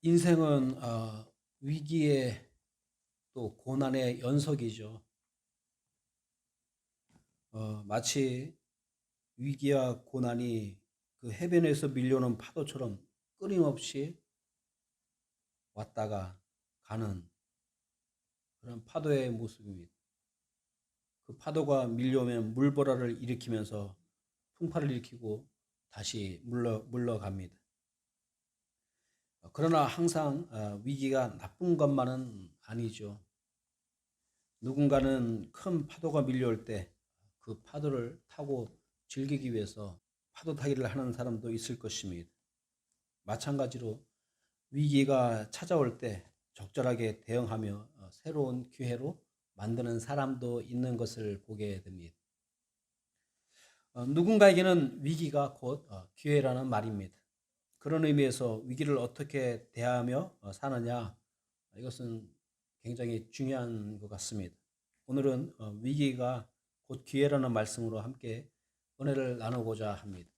인생은 위기의 또 고난의 연속이죠. 마치 위기와 고난이 그 해변에서 밀려오는 파도처럼 끊임없이 왔다가 가는 그런 파도의 모습입니다. 그 파도가 밀려오면 물보라를 일으키면서 풍파를 일으키고 다시 물러갑니다. 그러나 항상 위기가 나쁜 것만은 아니죠. 누군가는 큰 파도가 밀려올 때 그 파도를 타고 즐기기 위해서 파도 타기를 하는 사람도 있을 것입니다. 마찬가지로 위기가 찾아올 때 적절하게 대응하며 새로운 기회로 만드는 사람도 있는 것을 보게 됩니다. 누군가에게는 위기가 곧 기회라는 말입니다. 그런 의미에서 위기를 어떻게 대하며 사느냐, 이것은 굉장히 중요한 것 같습니다. 오늘은 위기가 곧 기회라는 말씀으로 함께 은혜를 나누고자 합니다.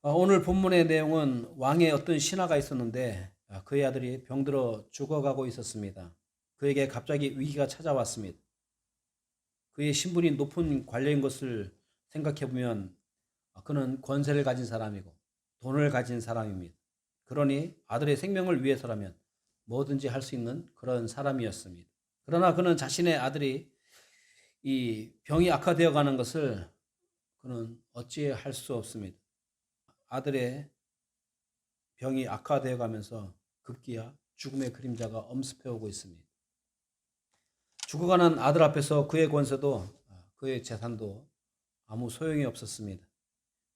오늘 본문의 내용은 왕의 어떤 신하가 있었는데 그의 아들이 병들어 죽어가고 있었습니다. 그에게 갑자기 위기가 찾아왔습니다. 그의 신분이 높은 관료인 것을 생각해 보면 그는 권세를 가진 사람이고 돈을 가진 사람입니다. 그러니 아들의 생명을 위해서라면 뭐든지 할 수 있는 그런 사람이었습니다. 그러나 그는 자신의 아들이 이 병이 악화되어 가는 것을 그는 어찌할 수 없습니다. 아들의 병이 악화되어 가면서 급기야 죽음의 그림자가 엄습해 오고 있습니다. 죽어가는 아들 앞에서 그의 권세도 그의 재산도 아무 소용이 없었습니다.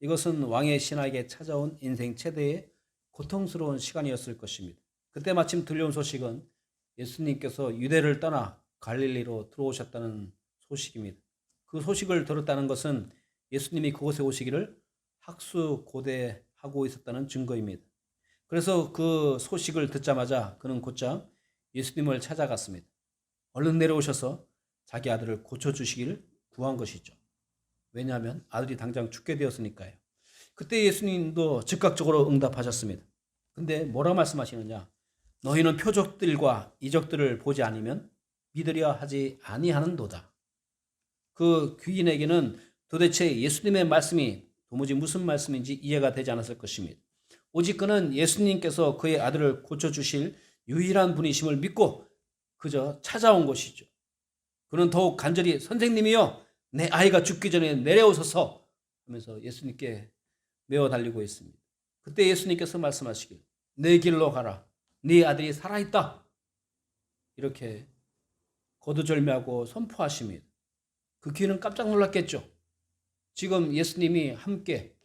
이것은 왕의 신하에게 찾아온 인생 최대의 고통스러운 시간이었을 것입니다. 그때 마침 들려온 소식은 예수님께서 유대를 떠나 갈릴리로 들어오셨다는 소식입니다. 그 소식을 들었다는 것은 예수님이 그곳에 오시기를 학수고대하고 있었다는 증거입니다. 그래서 그 소식을 듣자마자 그는 곧장 예수님을 찾아갔습니다. 얼른 내려오셔서 자기 아들을 고쳐주시기를 구한 것이죠. 왜냐하면 아들이 당장 죽게 되었으니까요. 그때 예수님도 즉각적으로 응답하셨습니다. 근데 뭐라 말씀하시느냐? 너희는 표적들과 이적들을 보지 않으면 믿으려 하지 아니하는도다. 그 귀인에게는 도대체 예수님의 말씀이 도무지 무슨 말씀인지 이해가 되지 않았을 것입니다. 오직 그는 예수님께서 그의 아들을 고쳐주실 유일한 분이심을 믿고 그저 찾아온 것이죠. 그는 더욱 간절히 선생님이여 내 아이가 죽기 전에 내려오소서 하면서 예수님께 메어 달리고 있습니다. 그때 예수님께서 말씀하시길 내 길로 가라. 네 아들이 살아있다. 이렇게 거두절미하고 선포하십니다. 그 귀인은 깜짝 놀랐겠죠. 지금 예수님이 함께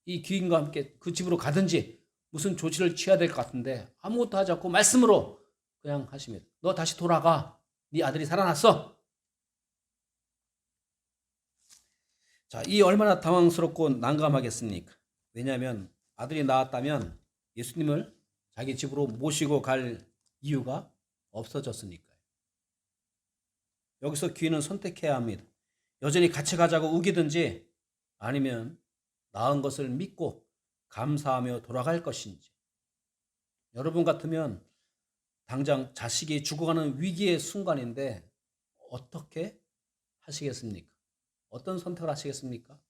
이 귀인과 함께 그 집으로 가든지 무슨 조치를 취해야 될 것 같은데 아무것도 하지 않고 말씀으로 그냥 하십니다. 너 다시 돌아가. 네 아들이 살아났어. 자, 이 얼마나 당황스럽고 난감하겠습니까? 왜냐하면 아들이 낳았다면 예수님을 자기 집으로 모시고 갈 이유가 없어졌으니까요. 여기서 귀인은 선택해야 합니다. 여전히 같이 가자고 우기든지 아니면 나은 것을 믿고 감사하며 돌아갈 것인지. 여러분 같으면 당장 자식이 죽어가는 위기의 순간인데 어떻게 하시겠습니까? 어떤 선택을 하시겠습니까?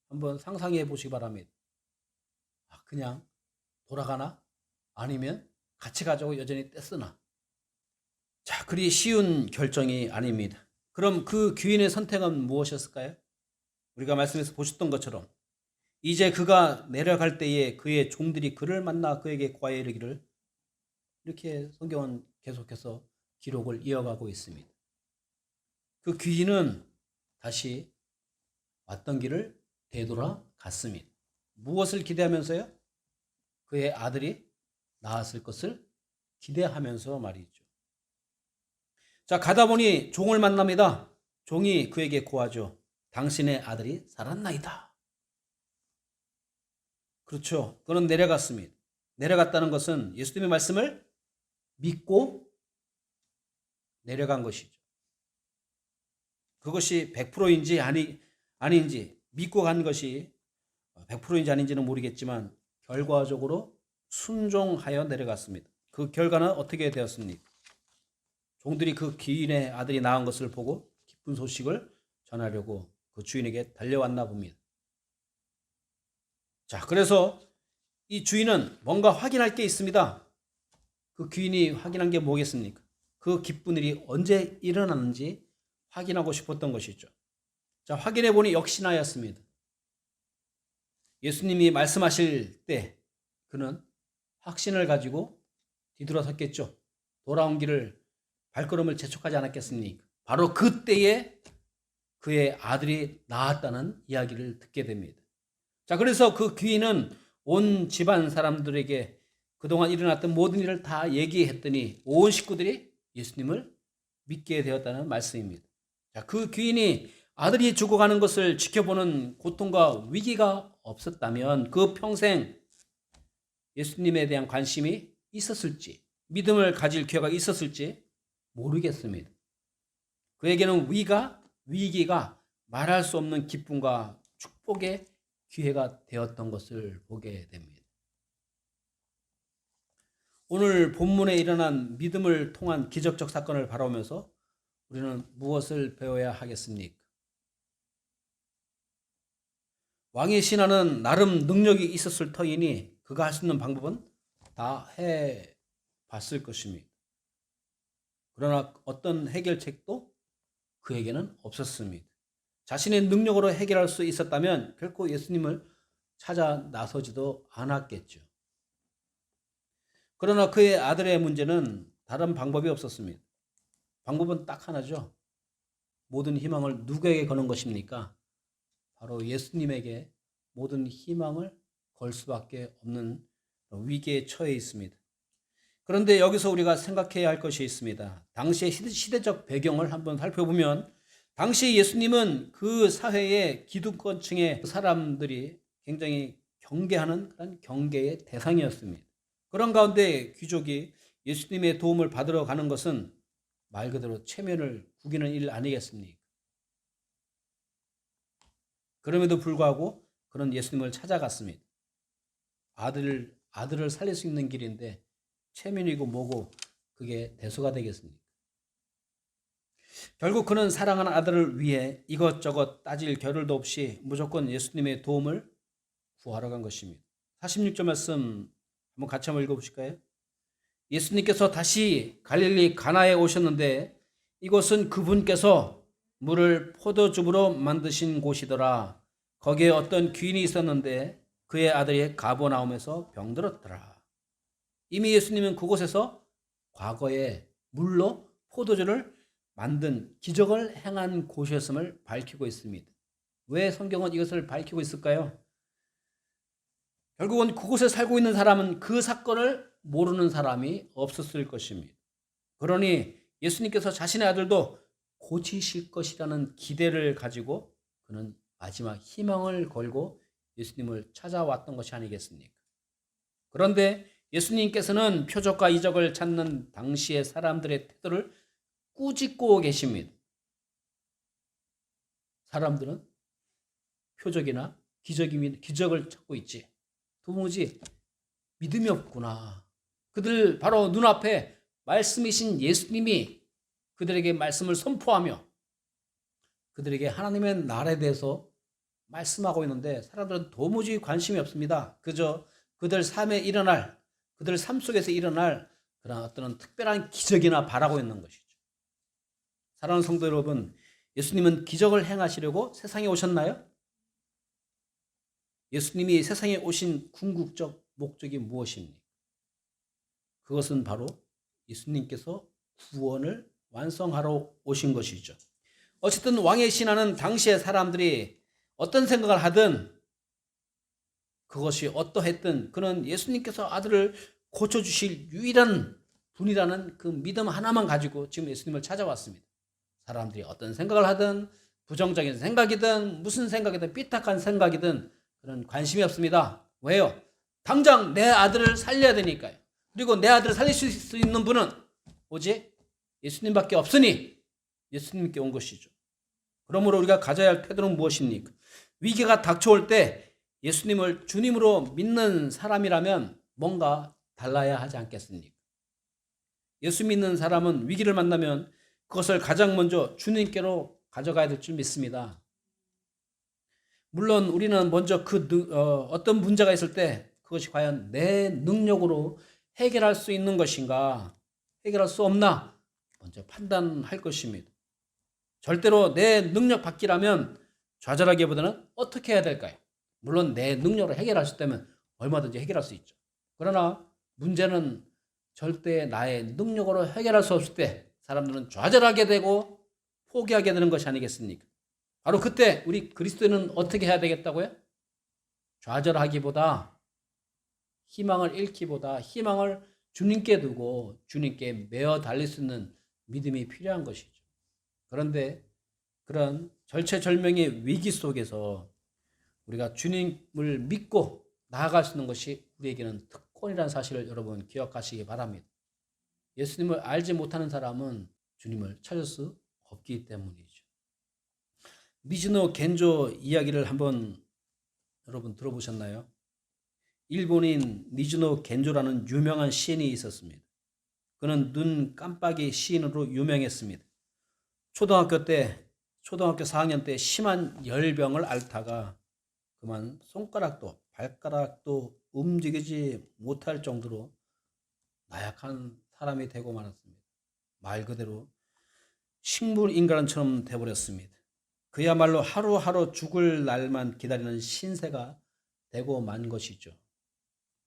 한번 상상해 보시기 바랍니다. 그냥 돌아가나? 아니면 같이 가자고 여전히 떼쓰나? 자, 그리 쉬운 결정이 아닙니다. 그럼 그 귀인의 선택은 무엇이었을까요? 우리가 말씀에서 보셨던 것처럼 이제 그가 내려갈 때에 그의 종들이 그를 만나 그에게 고하여 이르기를 이렇게 성경은 계속해서 기록을 이어가고 있습니다. 그 귀인은 다시 왔던 길을 되돌아갔습니다. 무엇을 기대하면서요? 그의 아들이 나았을 것을 기대하면서 말이죠. 자, 가다 보니 종을 만납니다. 종이 그에게 고하죠. 당신의 아들이 살았나이다. 그렇죠. 그는 내려갔습니다. 내려갔다는 것은 예수님의 말씀을 믿고 내려간 것이죠. 그것이 100%인지 아닌지 믿고 간 것이 100%인지 아닌지는 모르겠지만 결과적으로 순종하여 내려갔습니다. 그 결과는 어떻게 되었습니까? 종들이 그 귀인의 아들이 낳은 것을 보고 기쁜 소식을 전하려고 그 주인에게 달려왔나 봅니다. 자, 그래서 이 주인은 뭔가 확인할 게 있습니다. 그 귀인이 확인한 게 뭐겠습니까? 그 기쁜 일이 언제 일어났는지 확인하고 싶었던 것이죠. 자, 확인해 보니 역시나였습니다. 예수님이 말씀하실 때 그는 확신을 가지고 뒤돌아섰겠죠. 돌아온 길을 발걸음을 재촉하지 않았겠습니까? 바로 그때에 그의 아들이 낳았다는 이야기를 듣게 됩니다. 자, 그래서 그 귀인은 온 집안 사람들에게 그동안 일어났던 모든 일을 다 얘기했더니 온 식구들이 예수님을 믿게 되었다는 말씀입니다. 자, 그 귀인이 아들이 죽어가는 것을 지켜보는 고통과 위기가 없었다면 그 평생 예수님에 대한 관심이 있었을지, 믿음을 가질 기회가 있었을지 모르겠습니다. 그에게는 위기가 말할 수 없는 기쁨과 축복의 기회가 되었던 것을 보게 됩니다. 오늘 본문에 일어난 믿음을 통한 기적적 사건을 바라보면서 우리는 무엇을 배워야 하겠습니까? 왕의 신하는 나름 능력이 있었을 터이니 그가 할 수 있는 방법은 다 해봤을 것입니다. 그러나 어떤 해결책도 그에게는 없었습니다. 자신의 능력으로 해결할 수 있었다면 결코 예수님을 찾아 나서지도 않았겠죠. 그러나 그의 아들의 문제는 다른 방법이 없었습니다. 방법은 딱 하나죠. 모든 희망을 누구에게 거는 것입니까? 바로 예수님에게 모든 희망을 걸 수밖에 없는 위기에 처해 있습니다. 그런데 여기서 우리가 생각해야 할 것이 있습니다. 당시의 시대적 배경을 한번 살펴보면 당시 예수님은 그 사회의 기득권층의 사람들이 굉장히 경계하는 그런 경계의 대상이었습니다. 그런 가운데 귀족이 예수님의 도움을 받으러 가는 것은 말 그대로 체면을 구기는 일 아니겠습니까? 그럼에도 불구하고 그런 예수님을 찾아갔습니다. 아들을 살릴 수 있는 길인데 체면이고 뭐고 그게 대수가 되겠습니까? 결국 그는 사랑하는 아들을 위해 이것저것 따질 겨를도 없이 무조건 예수님의 도움을 구하러 간 것입니다. 46절 말씀 한번 같이 한번 읽어보실까요? 예수님께서 다시 갈릴리 가나에 오셨는데 이곳은 그분께서 물을 포도즙으로 만드신 곳이더라. 거기에 어떤 귀인이 있었는데 그의 아들이 가버나움에서 병들었더라. 이미 예수님은 그곳에서 과거에 물로 포도주를 만든 기적을 행한 곳이었음을 밝히고 있습니다. 왜 성경은 이것을 밝히고 있을까요? 결국은 그곳에 살고 있는 사람은 그 사건을 모르는 사람이 없었을 것입니다. 그러니 예수님께서 자신의 아들도 고치실 것이라는 기대를 가지고 그는 마지막 희망을 걸고 예수님을 찾아왔던 것이 아니겠습니까? 그런데 예수님께서는 표적과 이적을 찾는 당시의 사람들의 태도를 꾸짖고 계십니다. 사람들은 표적이나 기적을 찾고 있지. 도무지 믿음이 없구나. 그들 바로 눈앞에 말씀이신 예수님이 그들에게 말씀을 선포하며 그들에게 하나님의 나라에 대해서 말씀하고 있는데 사람들은 도무지 관심이 없습니다. 그저 그들 삶에 일어날, 그들 삶 속에서 일어날 그런 어떤 특별한 기적이나 바라고 있는 것이죠. 사랑하는 성도 여러분, 예수님은 기적을 행하시려고 세상에 오셨나요? 예수님이 세상에 오신 궁극적 목적이 무엇입니까? 그것은 바로 예수님께서 구원을 완성하러 오신 것이죠. 어쨌든 왕의 신하는 당시의 사람들이 어떤 생각을 하든 그것이 어떠했든 그는 예수님께서 아들을 고쳐주실 유일한 분이라는 그 믿음 하나만 가지고 지금 예수님을 찾아왔습니다. 사람들이 어떤 생각을 하든 부정적인 생각이든 무슨 생각이든 삐딱한 생각이든 그런 관심이 없습니다. 왜요? 당장 내 아들을 살려야 되니까요. 그리고 내 아들을 살릴 수 있는 분은 오직 예수님밖에 없으니 예수님께 온 것이죠. 그러므로 우리가 가져야 할 태도는 무엇입니까? 위기가 닥쳐올 때 예수님을 주님으로 믿는 사람이라면 뭔가 달라야 하지 않겠습니까? 예수 믿는 사람은 위기를 만나면 그것을 가장 먼저 주님께로 가져가야 될 줄 믿습니다. 물론 우리는 먼저 어떤 문제가 있을 때 그것이 과연 내 능력으로 해결할 수 있는 것인가, 해결할 수 없나 먼저 판단할 것입니다. 절대로 내 능력 밖이라면 좌절하기보다는 어떻게 해야 될까요? 물론 내 능력으로 해결할 수 있다면 얼마든지 해결할 수 있죠. 그러나 문제는 절대 나의 능력으로 해결할 수 없을 때 사람들은 좌절하게 되고 포기하게 되는 것이 아니겠습니까? 바로 그때 우리 그리스도인은 어떻게 해야 되겠다고요? 좌절하기보다, 희망을 잃기보다 희망을 주님께 두고 주님께 매어 달릴 수 있는 믿음이 필요한 것이죠. 그런데 그런 절체절명의 위기 속에서 우리가 주님을 믿고 나아갈 수 있는 것이 우리에게는 특권이라는 사실을 여러분 기억하시기 바랍니다. 예수님을 알지 못하는 사람은 주님을 찾을 수 없기 때문이죠. 미즈노 겐조 이야기를 한번 여러분 들어보셨나요? 일본인 미즈노 겐조라는 유명한 시인이 있었습니다. 그는 눈 깜빡이 시인으로 유명했습니다. 초등학교 4학년 때 심한 열병을 앓다가 그만 손가락도 발가락도 움직이지 못할 정도로 나약한 사람이 되고 말았습니다. 말 그대로 식물인간처럼 되어버렸습니다. 그야말로 하루하루 죽을 날만 기다리는 신세가 되고 만 것이죠.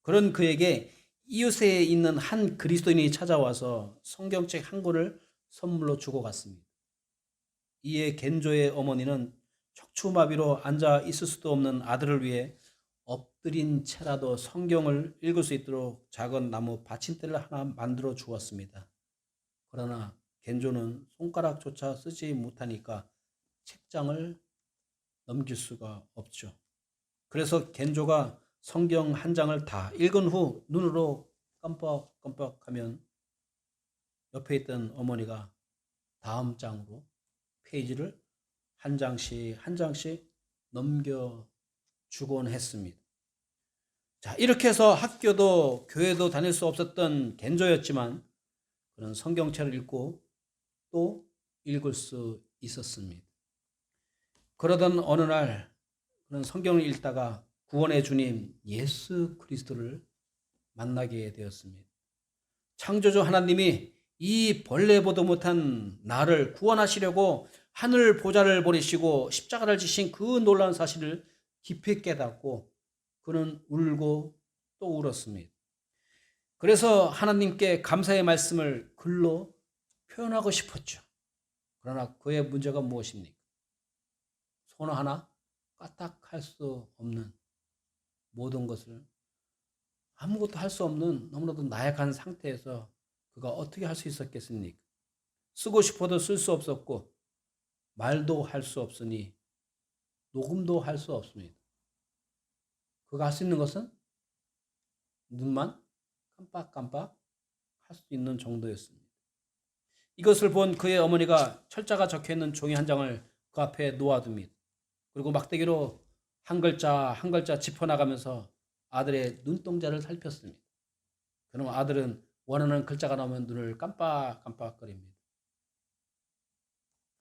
그런 그에게 이웃에 있는 한 그리스도인이 찾아와서 성경책 한 권을 선물로 주고 갔습니다. 이에 겐조의 어머니는 척추마비로 앉아 있을 수도 없는 아들을 위해 엎드린 채라도 성경을 읽을 수 있도록 작은 나무 받침대를 하나 만들어 주었습니다. 그러나 겐조는 손가락조차 쓰지 못하니까 책장을 넘길 수가 없죠. 그래서 겐조가 성경 한 장을 다 읽은 후 눈으로 깜빡깜빡하면 옆에 있던 어머니가 다음 장으로 페이지를 한 장씩 한 장씩 넘겨주곤 했습니다. 자, 이렇게 해서 학교도 교회도 다닐 수 없었던 겐조였지만 그는 성경책을 읽고 또 읽을 수 있었습니다. 그러던 어느 날 그는 성경을 읽다가 구원의 주님 예수 그리스도를 만나게 되었습니다. 창조주 하나님이 이 벌레보도 못한 나를 구원하시려고 하늘 보좌를 버리시고 십자가를 지신 그 놀라운 사실을 깊이 깨닫고 그는 울고 또 울었습니다. 그래서 하나님께 감사의 말씀을 글로 표현하고 싶었죠. 그러나 그의 문제가 무엇입니까? 손 하나 까딱할 수 없는 모든 것을 아무것도 할 수 없는 너무나도 나약한 상태에서 그가 어떻게 할 수 있었겠습니까? 쓰고 싶어도 쓸 수 없었고 말도 할 수 없으니 녹음도 할 수 없습니다. 그가 할 수 있는 것은 눈만 깜빡깜빡 할 수 있는 정도였습니다. 이것을 본 그의 어머니가 철자가 적혀있는 종이 한 장을 그 앞에 놓아둡니다. 그리고 막대기로 한 글자 한 글자 짚어나가면서 아들의 눈동자를 살폈습니다. 그럼 아들은 원하는 글자가 나오면 눈을 깜빡깜빡거립니다.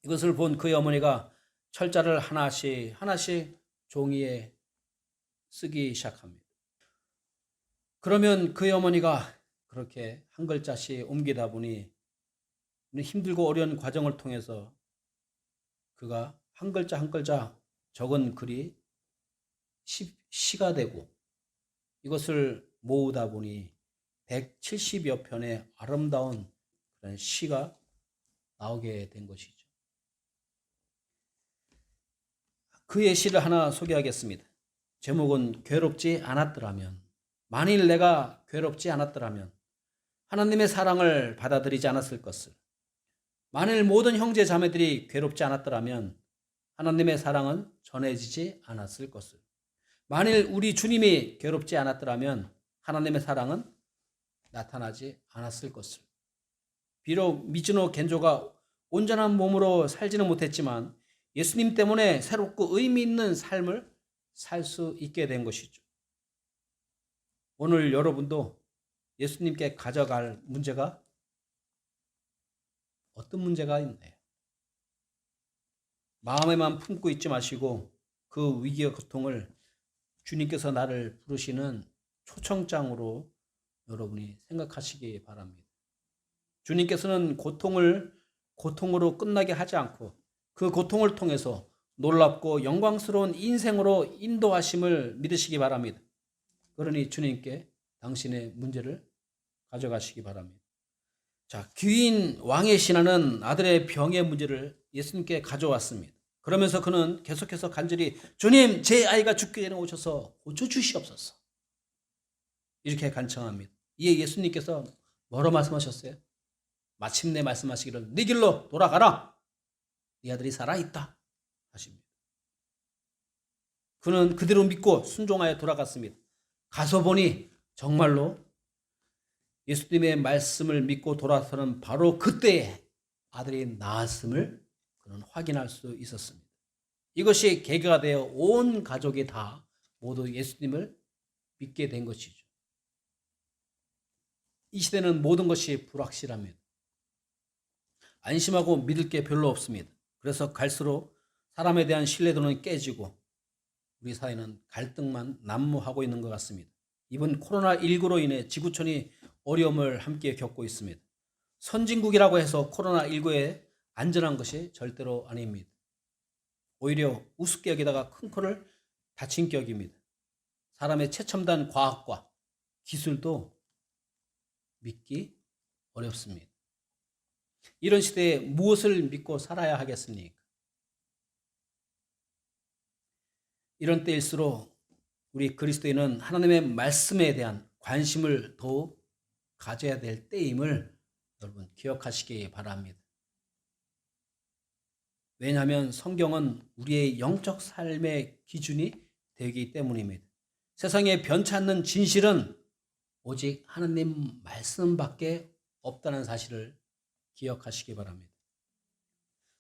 이것을 본 그의 어머니가 철자를 하나씩 하나씩 종이에 쓰기 시작합니다. 그러면 그의 어머니가 그렇게 한 글자씩 옮기다 보니 힘들고 어려운 과정을 통해서 그가 한 글자 한 글자 적은 글이 시가 되고 이것을 모으다 보니 170여 편의 아름다운 그런 시가 나오게 된 것이죠. 그의 시를 하나 소개하겠습니다. 제목은 괴롭지 않았더라면, 만일 내가 괴롭지 않았더라면 하나님의 사랑을 받아들이지 않았을 것을, 만일 모든 형제 자매들이 괴롭지 않았더라면 하나님의 사랑은 전해지지 않았을 것을, 만일 우리 주님이 괴롭지 않았더라면 하나님의 사랑은 나타나지 않았을 것을. 비록 미즈노 겐조가 온전한 몸으로 살지는 못했지만 예수님 때문에 새롭고 의미 있는 삶을 살 수 있게 된 것이죠. 오늘 여러분도 예수님께 가져갈 문제가 어떤 문제가 있나요? 마음에만 품고 있지 마시고 그 위기와 고통을 주님께서 나를 부르시는 초청장으로 여러분이 생각하시기 바랍니다. 주님께서는 고통을 고통으로 끝나게 하지 않고 그 고통을 통해서 놀랍고 영광스러운 인생으로 인도하심을 믿으시기 바랍니다. 그러니 주님께 당신의 문제를 가져가시기 바랍니다. 자, 귀인 왕의 신하는 아들의 병의 문제를 예수님께 가져왔습니다. 그러면서 그는 계속해서 간절히 주님, 제 아이가 죽기 전에 오셔서 고쳐주시옵소서. 이렇게 간청합니다. 이에 예수님께서 뭐로 말씀하셨어요? 마침내 말씀하시기를 네 길로 돌아가라. 네 아들이 살아있다 하십니다. 그는 그대로 믿고 순종하여 돌아갔습니다. 가서 보니 정말로 예수님의 말씀을 믿고 돌아서는 바로 그때에 아들이 나았음을 그는 확인할 수 있었습니다. 이것이 계기가 되어 온 가족이 다 모두 예수님을 믿게 된 것이죠. 이 시대는 모든 것이 불확실합니다. 안심하고 믿을 게 별로 없습니다. 그래서 갈수록 사람에 대한 신뢰도는 깨지고 우리 사회는 갈등만 난무하고 있는 것 같습니다. 이번 코로나19로 인해 지구촌이 어려움을 함께 겪고 있습니다. 선진국이라고 해서 코로나19에 안전한 것이 절대로 아닙니다. 오히려 우습게 여기다가 큰 코를 다친 격입니다. 사람의 최첨단 과학과 기술도 믿기 어렵습니다. 이런 시대에 무엇을 믿고 살아야 하겠습니까? 이런 때일수록 우리 그리스도인은 하나님의 말씀에 대한 관심을 더욱 가져야 될 때임을 여러분 기억하시기 바랍니다. 왜냐하면 성경은 우리의 영적 삶의 기준이 되기 때문입니다. 세상에 변치 않는 진실은 오직 하나님 말씀밖에 없다는 사실을 기억하시기 바랍니다.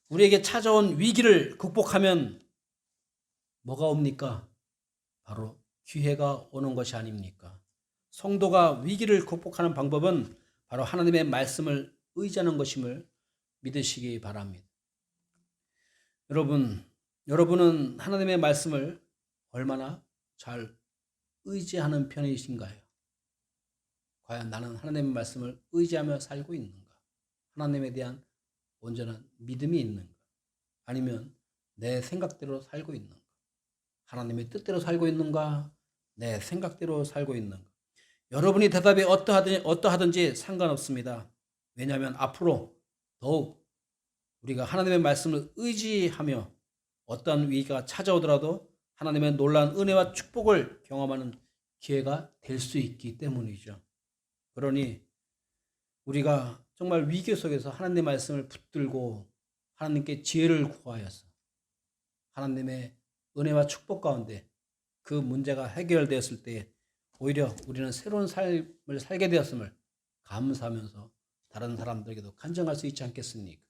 우리에게 찾아온 위기를 극복하면 뭐가 옵니까? 바로 기회가 오는 것이 아닙니까? 성도가 위기를 극복하는 방법은 바로 하나님의 말씀을 의지하는 것임을 믿으시기 바랍니다. 여러분은 하나님의 말씀을 얼마나 잘 의지하는 편이신가요? 과연 나는 하나님의 말씀을 의지하며 살고 있는가? 하나님에 대한 온전한 믿음이 있는가? 아니면 내 생각대로 살고 있는가? 하나님의 뜻대로 살고 있는가? 내 생각대로 살고 있는가? 여러분이 대답이 어떠하든지 상관없습니다. 왜냐하면 앞으로 더욱 우리가 하나님의 말씀을 의지하며 어떠한 위기가 찾아오더라도 하나님의 놀라운 은혜와 축복을 경험하는 기회가 될 수 있기 때문이죠. 그러니 우리가 정말 위기 속에서 하나님의 말씀을 붙들고 하나님께 지혜를 구하여서 하나님의 은혜와 축복 가운데 그 문제가 해결되었을 때 오히려 우리는 새로운 삶을 살게 되었음을 감사하면서 다른 사람들에게도 간증할 수 있지 않겠습니까?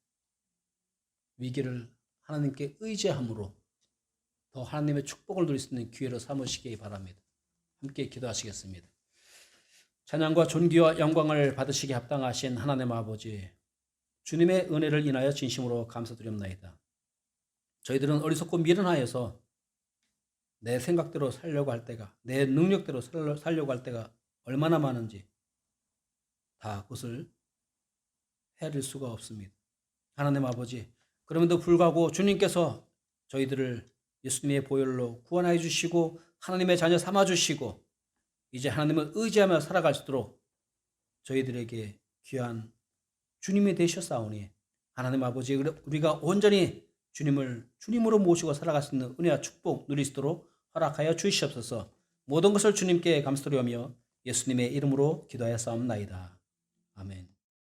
위기를 하나님께 의지함으로 더 하나님의 축복을 누릴 수 있는 기회로 삼으시기 바랍니다. 함께 기도하시겠습니다. 찬양과 존귀와 영광을 받으시기 합당하신 하나님 아버지, 주님의 은혜를 인하여 진심으로 감사드립나이다. 저희들은 어리석고 미련하여서 내 생각대로 살려고 할 때가, 내 능력대로 살려고 할 때가 얼마나 많은지 다 그것을 헤아릴 수가 없습니다. 하나님 아버지, 그럼에도 불구하고 주님께서 저희들을 예수님의 보혈로 구원하여 주시고 하나님의 자녀 삼아 주시고 이제 하나님을 의지하며 살아갈 수 있도록 저희들에게 귀한 주님이 되셨사오니 하나님 아버지, 우리가 온전히 주님을 주님으로 모시고 살아갈 수 있는 은혜와 축복 누릴 수 있도록 허락하여 주시옵소서. 모든 것을 주님께 감사드리며 예수님의 이름으로 기도하여 싸움나이다. 아멘.